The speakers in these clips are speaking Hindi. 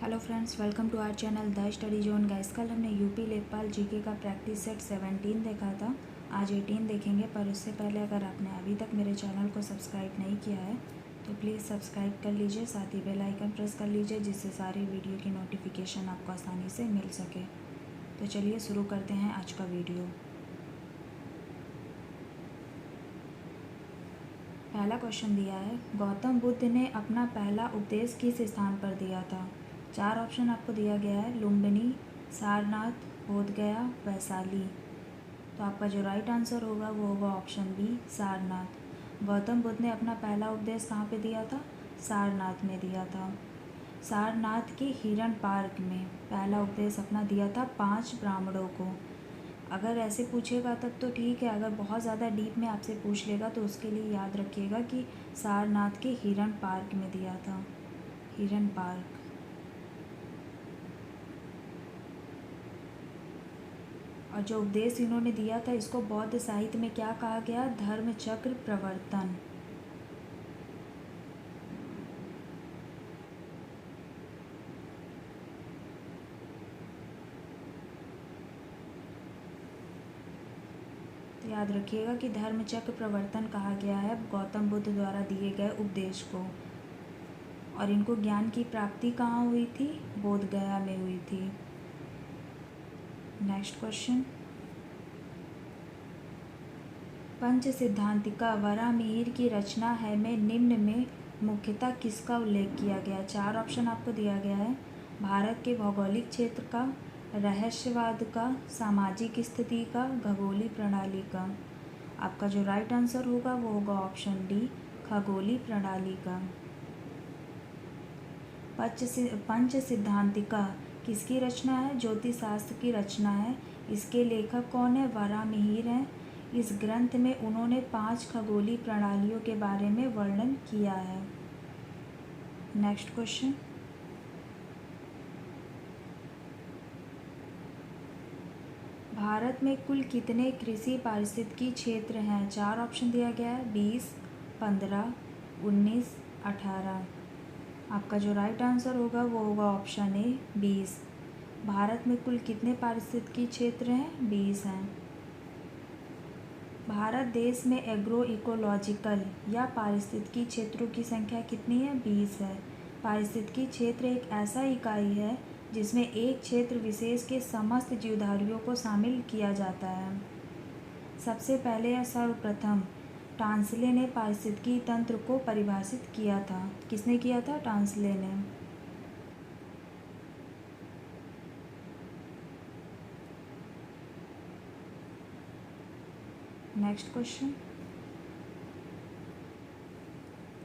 Hello friends, welcome to our channel the study zone. Guys, कल हमने यूपी लेखपाल जीके का प्रैक्टिस सेट 17 देखा था। आज 18 देखेंगे, पर उससे पहले अगर आपने अभी तक मेरे चैनल को सब्सक्राइब नहीं किया है तो प्लीज़ सब्सक्राइब कर लीजिए, साथ ही बेल आइकन प्रेस कर लीजिए जिससे सारी वीडियो की नोटिफिकेशन आपको आसानी से मिल सके। तो चलिए शुरू करते हैं आज का वीडियो। पहला क्वेश्चन दिया है, गौतम बुद्ध ने अपना पहला उपदेश किस स्थान पर दिया था। 4 ऑप्शन आपको दिया गया है, लुम्बिनी, सारनाथ, बोधगया, वैशाली। तो आपका जो राइट आंसर होगा वो होगा ऑप्शन बी, सारनाथ। गौतम बुद्ध ने अपना पहला उपदेश कहाँ पे दिया था? सारनाथ में दिया था। सारनाथ के हिरण पार्क में पहला उपदेश अपना दिया था 5 ब्राह्मणों को। अगर ऐसे पूछेगा तब तो ठीक है, अगर बहुत ज़्यादा डीप में आपसे पूछ लेगा तो उसके लिए याद रखिएगा कि सारनाथ के हिरण पार्क में दिया था। हिरण पार्क। और जो उपदेश इन्होंने दिया था इसको बौद्ध साहित्य में क्या कहा गया? धर्म चक्र प्रवर्तन। तो याद रखिएगा कि धर्म चक्र प्रवर्तन कहा गया है गौतम बुद्ध द्वारा दिए गए उपदेश को। और इनको ज्ञान की प्राप्ति कहाँ हुई थी? बोधगया में हुई थी। नेक्स्ट क्वेश्चन, पंच सिद्धांतिका वराहमिहिर की रचना है में निम्न में मुख्यतः किसका उल्लेख किया गया? 4 ऑप्शन आपको दिया गया है, भारत के भौगोलिक क्षेत्र का, रहस्यवाद का, सामाजिक स्थिति का, खगोलीय प्रणाली का। आपका जो राइट आंसर होगा वो होगा ऑप्शन डी, खगोलीय प्रणाली का। पंच सिद्धांतिका किसकी रचना है? ज्योतिष शास्त्र की रचना है। इसके लेखक कौन है? वराहमिहिर हैं। इस ग्रंथ में उन्होंने 5 खगोलीय प्रणालियों के बारे में वर्णन किया है। नेक्स्ट क्वेश्चन, भारत में कुल कितने कृषि पारिस्थितिकी क्षेत्र हैं? 4 ऑप्शन दिया गया है, 20, 15, 19, 18। आपका जो राइट आंसर होगा वो होगा ऑप्शन ए, 20। भारत में कुल कितने पारिस्थितिकी क्षेत्र हैं? 20 हैं। भारत देश में एग्रो इकोलॉजिकल या पारिस्थितिकी क्षेत्रों की संख्या कितनी है? 20 है। पारिस्थितिकी क्षेत्र एक ऐसा इकाई है जिसमें एक क्षेत्र विशेष के समस्त जीवधारियों को शामिल किया जाता है। सबसे पहले या सर्वप्रथम टांसले ने पारिस्थितिकी तंत्र को परिभाषित किया था। किसने किया था? टांसले ने। नेक्स्ट क्वेश्चन,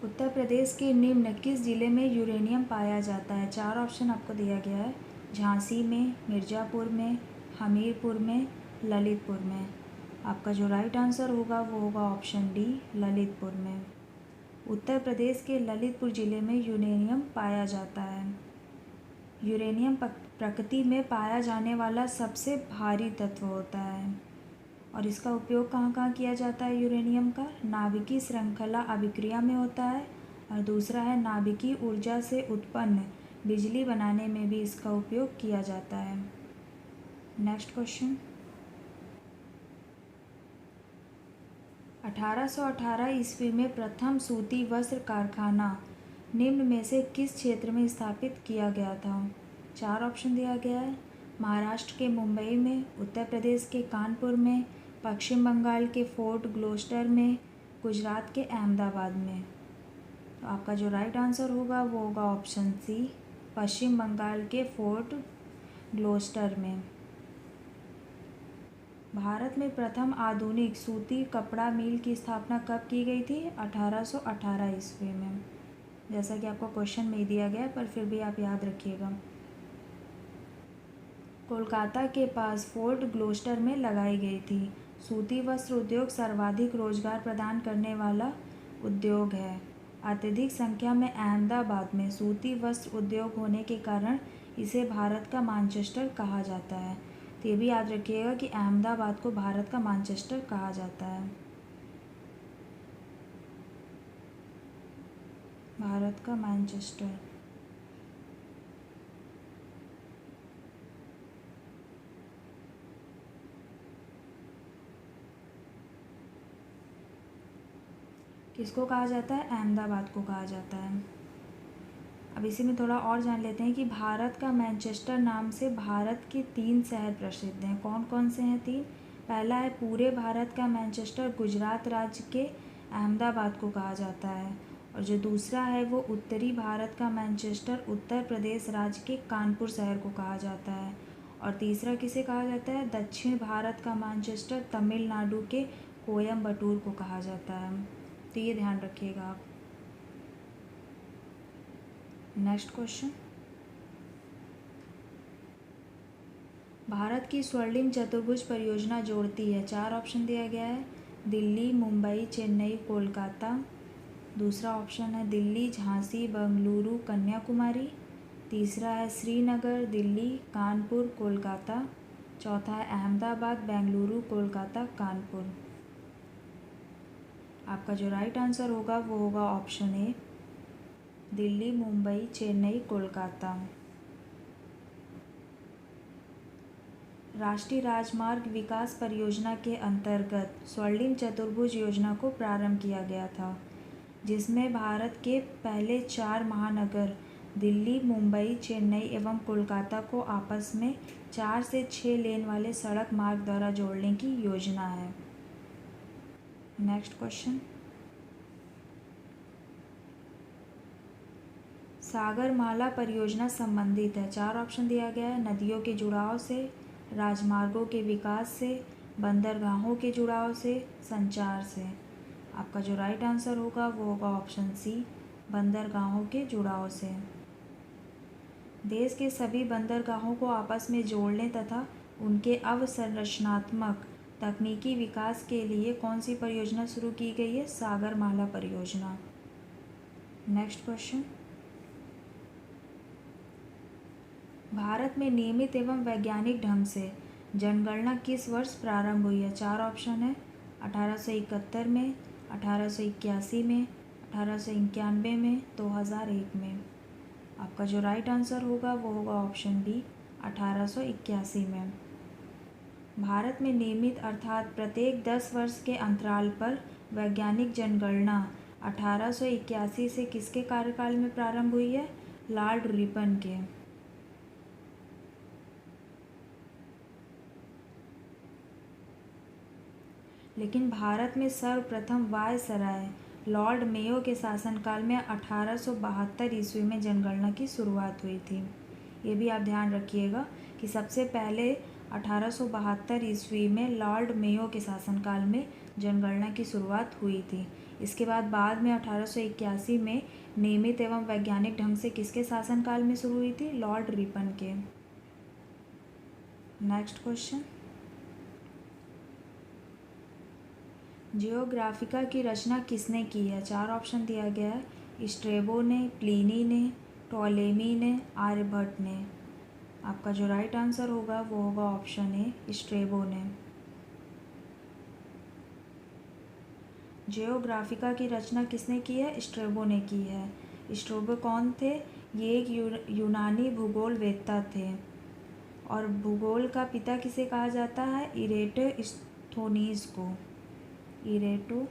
उत्तर प्रदेश के निम्न किस जिले में यूरेनियम पाया जाता है? 4 ऑप्शन आपको दिया गया है, झांसी में, मिर्ज़ापुर में, हमीरपुर में, ललितपुर में। आपका जो राइट आंसर होगा वो होगा ऑप्शन डी, ललितपुर में। उत्तर प्रदेश के ललितपुर ज़िले में यूरेनियम पाया जाता है। यूरेनियम प्रकृति में पाया जाने वाला सबसे भारी तत्व होता है और इसका उपयोग कहाँ कहाँ किया जाता है? यूरेनियम का नाभिकीय श्रृंखला अभिक्रिया में होता है और दूसरा है नाभिकीय ऊर्जा से उत्पन्न बिजली बनाने में भी इसका उपयोग किया जाता है। नेक्स्ट क्वेश्चन, 1818 ईस्वी में प्रथम सूती वस्त्र कारखाना निम्न में से किस क्षेत्र में स्थापित किया गया था? 4 ऑप्शन दिया गया है, महाराष्ट्र के मुंबई में, उत्तर प्रदेश के कानपुर में, पश्चिम बंगाल के फोर्ट ग्लोस्टर में, गुजरात के अहमदाबाद में। तो आपका जो राइट आंसर होगा वो होगा ऑप्शन सी, पश्चिम बंगाल के फोर्ट ग्लोस्टर में। भारत में प्रथम आधुनिक सूती कपड़ा मिल की स्थापना कब की गई थी? 1818 ईस्वी में। जैसा कि आपको क्वेश्चन में दिया गया पर फिर भी आप याद रखिएगा। कोलकाता के पास फोर्ट ग्लोस्टर में लगाई गई थी। सूती वस्त्र उद्योग सर्वाधिक रोजगार प्रदान करने वाला उद्योग है। अत्यधिक संख्या में अहमदाबाद में सूती वस्त्र उद्योग होने के कारण इसे भारत का मैनचेस्टर कहा जाता है। तो ये भी याद रखिएगा कि अहमदाबाद को भारत का मैनचेस्टर कहा जाता है। भारत का मैनचेस्टर। किसको कहा जाता है? अहमदाबाद को कहा जाता है। अब इसी में थोड़ा और जान लेते हैं कि भारत का मैनचेस्टर नाम से भारत के 3 शहर प्रसिद्ध हैं। कौन कौन से हैं 3? पहला है पूरे भारत का मैनचेस्टर, गुजरात राज्य के अहमदाबाद को कहा जाता है। और जो दूसरा है वो उत्तरी भारत का मैनचेस्टर, उत्तर प्रदेश राज्य के कानपुर शहर को कहा जाता है। और तीसरा किसे कहा जाता है? दक्षिण भारत का मैनचेस्टर, तमिलनाडु के कोयम्बटूर को कहा जाता है। तो ये ध्यान रखिएगा आप। नेक्स्ट क्वेश्चन, भारत की स्वर्णिम चतुर्भुज परियोजना जोड़ती है। 4 ऑप्शन दिया गया है। दिल्ली, मुंबई, चेन्नई, कोलकाता। दूसरा ऑप्शन है दिल्ली, झांसी, बेंगलुरु, कन्याकुमारी। तीसरा है श्रीनगर, दिल्ली, कानपुर, कोलकाता। चौथा है अहमदाबाद, बेंगलुरु, कोलकाता, कानपुर। आपका जो राइट आंसर होगा वो होगा ऑप्शन ए, दिल्ली, मुंबई, चेन्नई, कोलकाता। राष्ट्रीय राजमार्ग विकास परियोजना के अंतर्गत स्वर्णिम चतुर्भुज योजना को प्रारंभ किया गया था, जिसमें भारत के पहले 4 महानगर दिल्ली, मुंबई, चेन्नई एवं कोलकाता को आपस में 4 से 6 लेन वाले सड़क मार्ग द्वारा जोड़ने की योजना है। नेक्स्ट क्वेश्चन, सागरमाला परियोजना संबंधित है। 4 ऑप्शन दिया गया है। नदियों के जुड़ाव से, राजमार्गों के विकास से, बंदरगाहों के जुड़ाव से, संचार से। आपका जो राइट आंसर होगा वो होगा ऑप्शन सी, बंदरगाहों के जुड़ाव से। देश के सभी बंदरगाहों को आपस में जोड़ने तथा उनके अवसंरचनात्मक तकनीकी विकास के लिए कौन सी परियोजना शुरू की गई है? सागरमाला परियोजना। नेक्स्ट क्वेश्चन, भारत में नियमित एवं वैज्ञानिक ढंग से जनगणना किस वर्ष प्रारंभ हुई है? 4 ऑप्शन है। 1871 में, 1881 में, 1891 में, 2001 में। आपका जो राइट आंसर होगा वो होगा ऑप्शन बी, 1881 में। भारत में नियमित अर्थात प्रत्येक 10 वर्ष के अंतराल पर वैज्ञानिक जनगणना 1881 से किसके कार्यकाल में प्रारंभ हुई है? लॉर्ड रिपन के। लेकिन भारत में सर्वप्रथम वायसराय लॉर्ड मेयो के शासनकाल में 1872 ईस्वी में जनगणना की शुरुआत हुई थी। ये भी आप ध्यान रखिएगा कि सबसे पहले 1872 ईस्वी में लॉर्ड मेयो के शासनकाल में जनगणना की शुरुआत हुई थी। इसके बाद में 1881 में नियमित एवं वैज्ञानिक ढंग से किसके शासनकाल में शुरू हुई थी? लॉर्ड रिपन के। नेक्स्ट क्वेश्चन, जियोग्राफिका की रचना किसने की है? 4 ऑप्शन दिया गया है। स्ट्रेबो ने, प्लिनी ने, टॉलेमी ने, आर्यभट्ट ने। आपका जो राइट आंसर होगा वो होगा ऑप्शन ए, स्ट्रेबो ने। जियोग्राफिका की रचना किसने की है? स्ट्रेबो ने की है। स्ट्रेबो कौन थे? ये एक यूनानी भूगोलवेत्ता थे। और भूगोल का पिता किसे कहा जाता है? इरेटोस्थनीज को। इरेटोस्थनीज,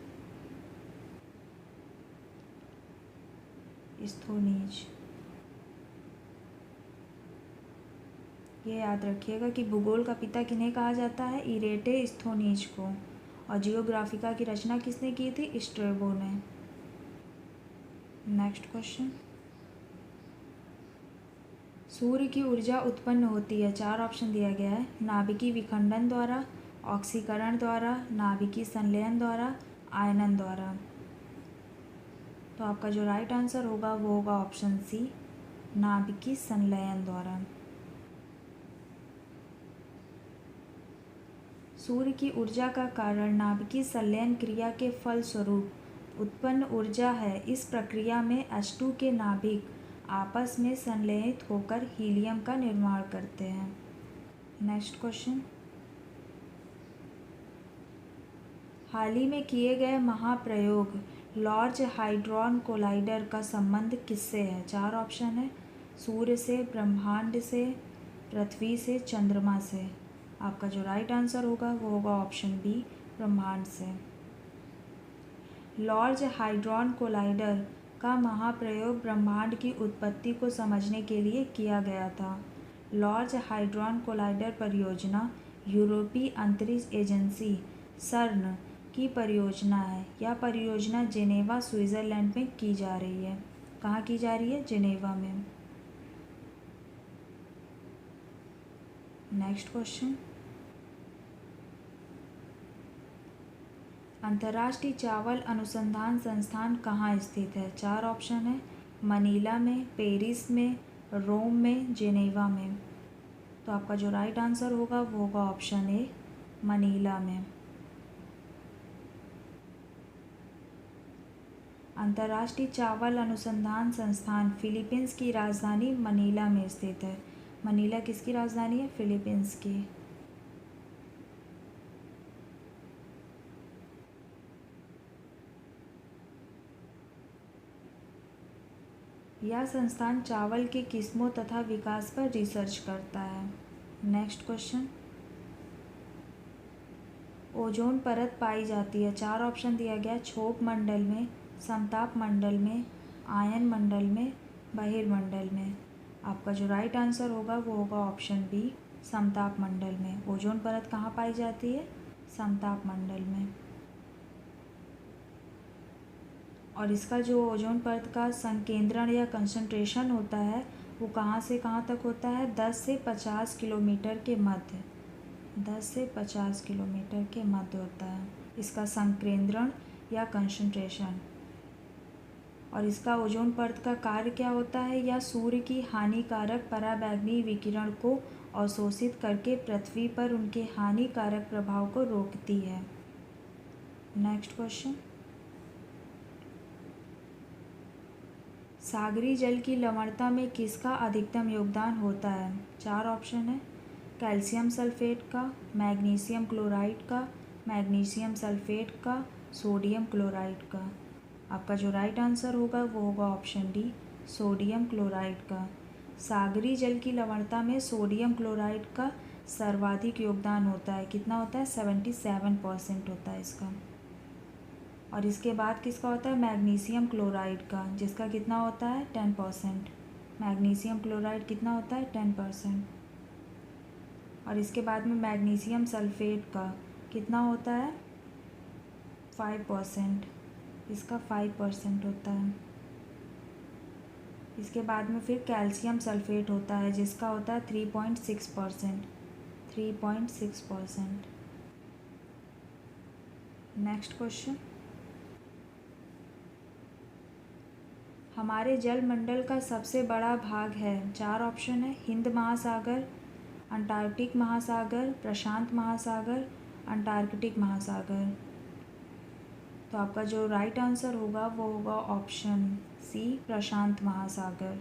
ये याद रखिएगा कि भूगोल का पिता किन्हें कहा जाता है? इरेटोस्थनीज को। और जियोग्राफिका की रचना किसने की थी? स्ट्रेबो ने। नेक्स्ट क्वेश्चन, सूर्य की ऊर्जा उत्पन्न होती है। 4 ऑप्शन दिया गया है। नाभिकीय विखंडन द्वारा, ऑक्सीकरण द्वारा, नाभिकीय संलयन द्वारा, आयनन द्वारा। तो आपका जो राइट आंसर होगा वो होगा ऑप्शन सी, नाभिकीय संलयन द्वारा। सूर्य की ऊर्जा का कारण नाभिकीय संलयन क्रिया के फलस्वरूप उत्पन्न ऊर्जा है। इस प्रक्रिया में H2 के नाभिक आपस में संलयित होकर हीलियम का निर्माण करते हैं। नेक्स्ट क्वेश्चन, हाल ही में किए गए महाप्रयोग लार्ज हाइड्रॉन कोलाइडर का संबंध किससे है? 4 ऑप्शन है। सूर्य से, ब्रह्मांड से, पृथ्वी से, चंद्रमा से। आपका जो राइट आंसर होगा वो होगा ऑप्शन बी, ब्रह्मांड से। लार्ज हाइड्रॉन कोलाइडर का महाप्रयोग ब्रह्मांड की उत्पत्ति को समझने के लिए किया गया था। लार्ज हाइड्रॉन कोलाइडर परियोजना यूरोपीय अंतरिक्ष एजेंसी सर्न की परियोजना है। यह परियोजना जेनेवा स्विट्ज़रलैंड में की जा रही है। कहाँ की जा रही है? जेनेवा में। नेक्स्ट क्वेश्चन, अंतर्राष्ट्रीय चावल अनुसंधान संस्थान कहाँ स्थित है? 4 ऑप्शन है, मनीला में, पेरिस में, रोम में, जेनेवा में। तो आपका जो राइट आंसर होगा वो होगा ऑप्शन ए, मनीला में। अंतर्राष्ट्रीय चावल अनुसंधान संस्थान फिलीपींस की राजधानी मनीला में स्थित है। मनीला किसकी राजधानी है? फिलीपींस की। यह संस्थान चावल के किस्मों तथा विकास पर रिसर्च करता है। नेक्स्ट क्वेश्चन, ओजोन परत पाई जाती है। 4 ऑप्शन दिया गया, क्षोभ मंडल में, समताप मंडल में, आयन मंडल में, बहिर्मंडल में। आपका जो राइट आंसर होगा वो होगा ऑप्शन बी, समताप मंडल में। ओजोन परत कहाँ पाई जाती है? समताप मंडल में। और इसका जो ओजोन परत का संकेंद्रण या कंसंट्रेशन होता है वो कहाँ से कहाँ तक होता है? 10 से 50 किलोमीटर के मध्य। 10 से 50 किलोमीटर के मध्य होता है इसका संकेंद्रण या कंसंट्रेशन। और इसका ओजोन परत का कार्य क्या होता है? यह सूर्य की हानिकारक पराबैंगनी विकिरण को अवशोषित करके पृथ्वी पर उनके हानिकारक प्रभाव को रोकती है। नेक्स्ट क्वेश्चन, सागरी जल की लवणता में किसका अधिकतम योगदान होता है? 4 ऑप्शन है, कैल्शियम सल्फेट का, मैग्नीशियम क्लोराइड का, मैग्नीशियम सल्फेट का, सोडियम क्लोराइड का। आपका जो राइट आंसर होगा वो होगा ऑप्शन डी, सोडियम क्लोराइड का। सागरी जल की लवणता में सोडियम क्लोराइड का सर्वाधिक योगदान होता है। कितना होता है? 77% होता है इसका। और इसके बाद किसका होता है? मैग्नीशियम क्लोराइड का, जिसका कितना होता है? 10%। मैग्नीशियम क्लोराइड कितना होता है? 10%। और इसके बाद में मैग्नीशियम सल्फेट का कितना होता है? 5%। इसका 5% होता है। इसके बाद में फिर कैल्शियम सल्फेट होता है जिसका होता है 3.6%। 3.6%। नेक्स्ट क्वेश्चन, हमारे जलमंडल का सबसे बड़ा भाग है। 4 ऑप्शन है, हिंद महासागर, अंटार्कटिक महासागर, प्रशांत महासागर, अंटार्कटिक महासागर। तो आपका जो राइट आंसर होगा वो होगा ऑप्शन सी, प्रशांत महासागर।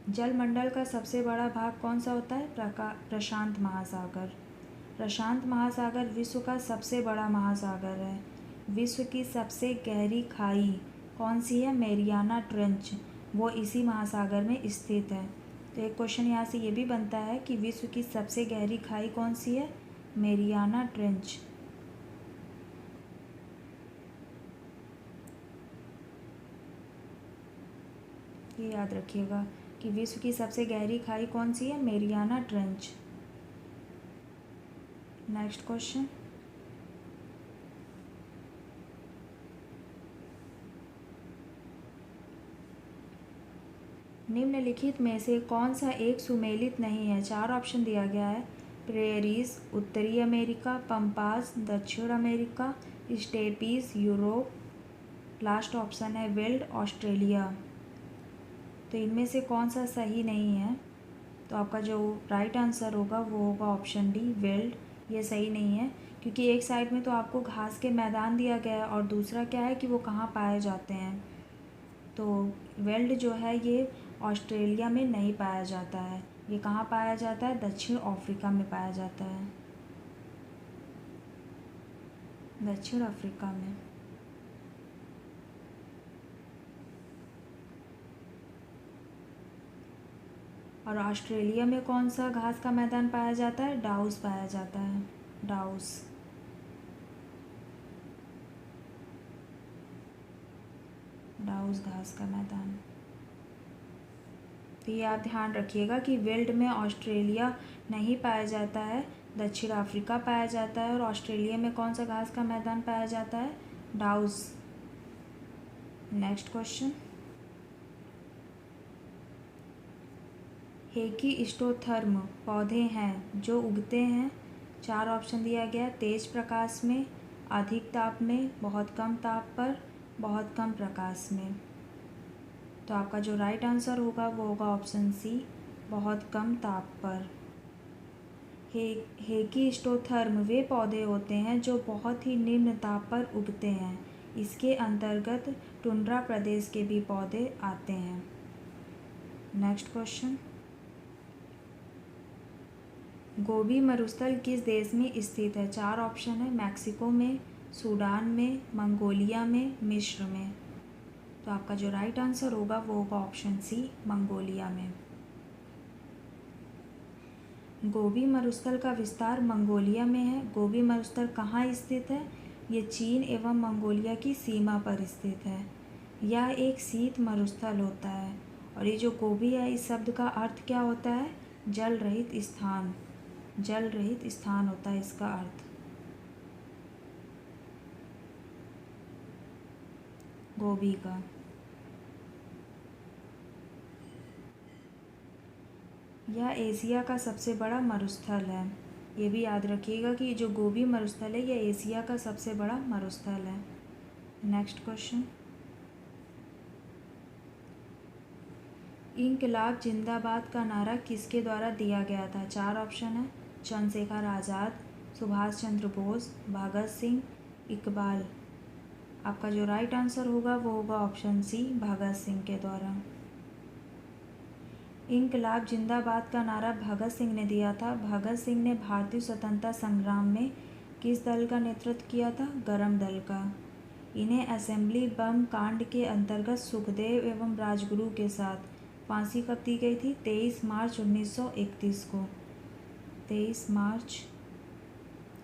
जलमंडल का सबसे बड़ा भाग कौन सा होता है? प्रशांत महासागर। प्रशांत महासागर विश्व का सबसे बड़ा महासागर है। विश्व की सबसे गहरी खाई कौन सी है? मैरियाना ट्रेंच, वो इसी महासागर में स्थित है। तो एक क्वेश्चन यहाँ से ये भी बनता है कि विश्व की सबसे गहरी खाई कौन सी है? Mariana trench. ये याद रखिएगा कि विश्व की सबसे गहरी खाई कौन सी है? Mariana trench. नेक्स्ट क्वेश्चन, निम्नलिखित में से कौन सा एक सुमेलित नहीं है? 4 ऑप्शन दिया गया है, प्रेयरीज उत्तरी अमेरिका, पम्पास दक्षिण America, steppes Europe, last option है वेल्ड ऑस्ट्रेलिया। तो इनमें से कौन सा सही नहीं है? तो आपका जो राइट आंसर होगा वो होगा ऑप्शन डी, वेल्ड। ये सही नहीं है क्योंकि एक साइड में तो आपको घास के मैदान दिया गया है और दूसरा क्या है कि वो कहाँ पाए जाते हैं। तो वेल्ड जो है ये ऑस्ट्रेलिया में नहीं पाया जाता है। ये कहाँ पाया जाता है? दक्षिण अफ्रीका में पाया जाता है। दक्षिण अफ्रीका में। और ऑस्ट्रेलिया में कौन सा घास का मैदान पाया जाता है? डाउस पाया जाता है, डाउस। डाउस घास का मैदान। तो ये आप ध्यान रखिएगा कि विल्ड में ऑस्ट्रेलिया नहीं पाया जाता है, दक्षिण अफ्रीका पाया जाता है, और ऑस्ट्रेलिया में कौन सा घास का मैदान पाया जाता है? डाउस। नेक्स्ट क्वेश्चन, हेकिस्टोथर्म पौधे हैं जो उगते हैं, 4 ऑप्शन दिया गया है, तेज प्रकाश में, अधिक ताप में, बहुत कम ताप पर, बहुत कम प्रकाश में। तो आपका जो राइट आंसर होगा वो होगा ऑप्शन सी, बहुत कम ताप पर। हेकिस्टोथर्म वे पौधे होते हैं जो बहुत ही निम्न ताप पर उगते हैं। इसके अंतर्गत टुंड्रा प्रदेश के भी पौधे आते हैं। नेक्स्ट क्वेश्चन, गोबी मरुस्थल किस देश में स्थित है? 4 ऑप्शन है, मैक्सिको में, सूडान में, मंगोलिया में, मिस्र में। तो आपका जो राइट आंसर होगा वो होगा ऑप्शन सी, मंगोलिया में। गोबी मरुस्थल का विस्तार मंगोलिया में है। गोबी मरुस्थल कहाँ स्थित है? ये चीन एवं मंगोलिया की सीमा पर स्थित है। यह एक शीत मरुस्थल होता है। और ये जो गोबी है, इस शब्द का अर्थ क्या होता है? जल रहित स्थान। जल रहित स्थान होता है इसका अर्थ। गोबी का। यह एशिया का सबसे बड़ा मरुस्थल है। ये भी याद रखिएगा कि जो गोबी मरुस्थल है यह एशिया का सबसे बड़ा मरुस्थल है। नेक्स्ट क्वेश्चन, इंकलाब जिंदाबाद का नारा किसके द्वारा दिया गया था? 4 ऑप्शन है, चंद्रशेखर आज़ाद, सुभाष चंद्र बोस, भगत सिंह, इकबाल। आपका जो राइट आंसर होगा वो होगा ऑप्शन सी, भगत सिंह के द्वारा। इंकलाब जिंदाबाद का नारा भगत सिंह ने दिया था। भगत सिंह ने भारतीय स्वतंत्रता संग्राम में किस दल का नेतृत्व किया था? गरम दल का। इन्हें असेंबली बम कांड के अंतर्गत सुखदेव एवं राजगुरु के साथ फांसी कब दी गई थी? 23 मार्च 1931 को। 23 मार्च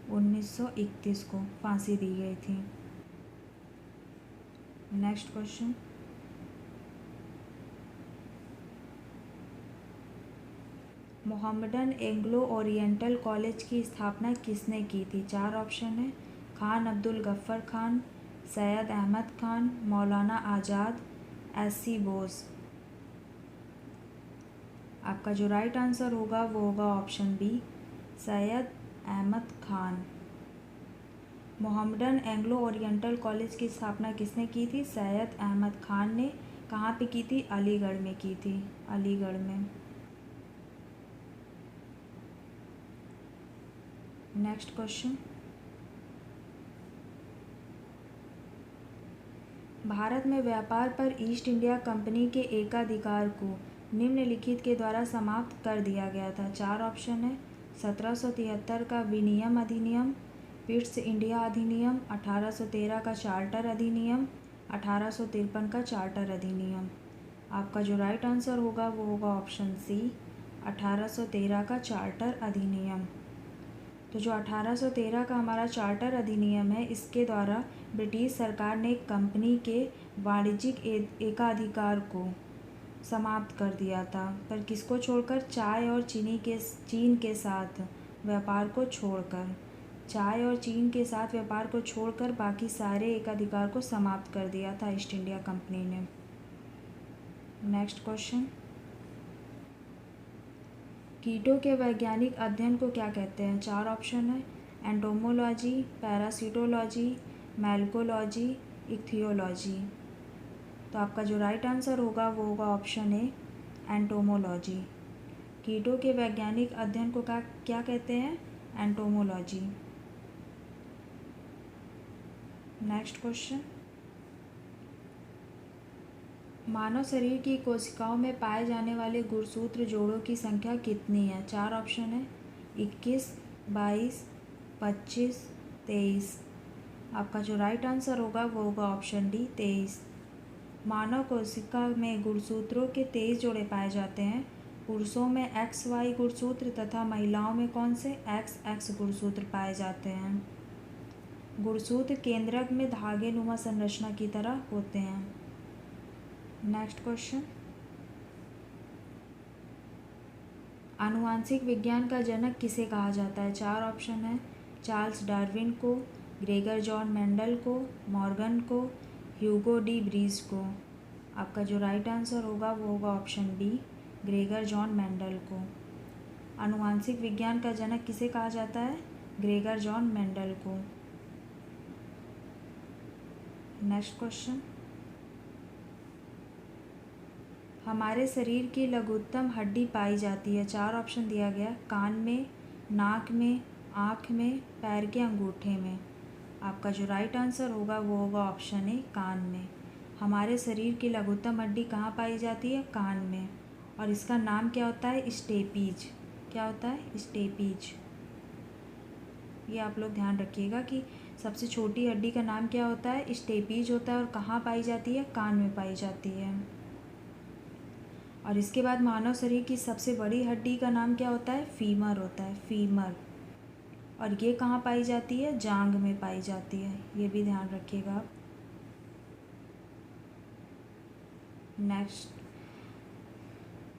1931 को फांसी दी गई थी। Next question, Mohammedan Anglo Oriental College की स्थापना किसने की थी? 4 ऑप्शन है, खान अब्दुल गफ्फर खान, सैयद अहमद खान, मौलाना आज़ाद, एस.सी. बोस। आपका जो राइट आंसर होगा वो होगा option B, Syed Ahmed Khan. Mohammedan Anglo Oriental College की स्थापना किसने की थी? सैयद अहमद खान ने। कहाँ पे की थी? अलीगढ़ में की थी, अलीगढ़ में। नेक्स्ट क्वेश्चन, भारत में व्यापार पर ईस्ट इंडिया कंपनी के एकाधिकार को निम्नलिखित के द्वारा समाप्त कर दिया गया था। 4 ऑप्शन है, 1773 का विनियम अधिनियम, ईस्ट इंडिया अधिनियम, 1813 का चार्टर अधिनियम, 1853 का चार्टर अधिनियम। आपका जो राइट आंसर होगा वो होगा ऑप्शन सी, 1813 का चार्टर अधिनियम। तो जो 1813 का हमारा चार्टर अधिनियम है, इसके द्वारा ब्रिटिश सरकार ने कंपनी के वाणिज्यिक एकाधिकार को समाप्त कर दिया था। पर किसको छोड़कर? चाय और चीन के साथ व्यापार को छोड़कर। चाय और चीन के साथ व्यापार को छोड़कर बाकी सारे एकाधिकार को समाप्त कर दिया था ईस्ट इंडिया कंपनी ने। नेक्स्ट क्वेश्चन, कीटों के वैज्ञानिक अध्ययन को क्या कहते हैं? 4 ऑप्शन है, एंटोमोलॉजी, पैरासिटोलॉजी, मैल्कोलॉजी, इक्थियोलॉजी। तो आपका जो राइट आंसर होगा वो होगा ऑप्शन ए, एंटोमोलॉजी। कीटों के वैज्ञानिक अध्ययन को क्या कहते हैं? एंटोमोलॉजी। नेक्स्ट क्वेश्चन, मानव शरीर की कोशिकाओं में पाए जाने वाले गुणसूत्र जोड़ों की संख्या कितनी है? 4 ऑप्शन है, 21, 22, 25, 23। आपका जो राइट आंसर होगा वो होगा ऑप्शन डी, 23। मानव कोशिका में गुणसूत्रों के 23 जोड़े पाए जाते हैं। पुरुषों में XY गुणसूत्र तथा महिलाओं में कौन से? XX गुणसूत्र पाए जाते हैं। गुणसूत्र केंद्रक में धागे नुमा संरचना की तरह होते हैं। नेक्स्ट क्वेश्चन, आनुवांशिक विज्ञान का जनक किसे कहा जाता है? 4 ऑप्शन है, चार्ल्स डार्विन को, ग्रेगर जॉन मेंडल को, मॉर्गन को, ह्यूगो डी ब्रीज को। आपका जो राइट आंसर होगा वो होगा option B, Gregor John Mendel को। आनुवांशिक विज्ञान का जनक किसे कहा जाता है? ग्रेगर जॉन मेंडल को। नेक्स्ट क्वेश्चन, हमारे शरीर की लघुत्तम हड्डी पाई जाती है? 4 ऑप्शन दिया गया, कान में, नाक में, आँख में, पैर के अंगूठे में। आपका जो राइट आंसर होगा वो होगा ऑप्शन ए, कान में। हमारे शरीर की लघुत्तम हड्डी कहाँ पाई जाती है? कान में। और इसका नाम क्या होता है? स्टेपीज। क्या होता है? स्टेपीज। ये आप लोग ध्यान रखिएगा कि सबसे छोटी हड्डी का नाम क्या होता है? स्टेपीज होता है। और कहाँ पाई जाती है? कान में पाई जाती है। और इसके बाद मानव शरीर की सबसे बड़ी हड्डी का नाम क्या होता है? फीमर होता है, फीमर। और ये कहाँ पाई जाती है? जांघ में पाई जाती है। ये भी ध्यान रखिएगा आप। नेक्स्ट,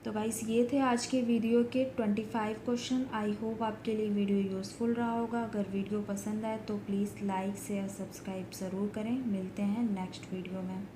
तो गाइस ये थे आज के वीडियो के 25 क्वेश्चन। आई होप आपके लिए वीडियो यूज़फुल रहा होगा। अगर वीडियो पसंद आए तो प्लीज़ लाइक शेयर सब्सक्राइब ज़रूर करें। मिलते हैं नेक्स्ट वीडियो में।